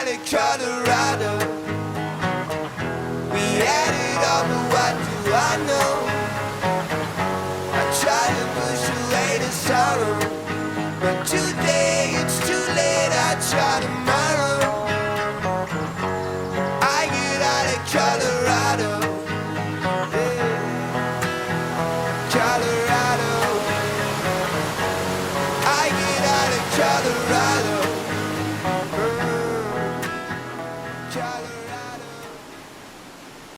out of Colorado. We had it all, but what do I know? I try to push away the sorrow, but today it's too late. I try tomorrow. I get out of Colorado. Yeah. Colorado. I get out of Colorado.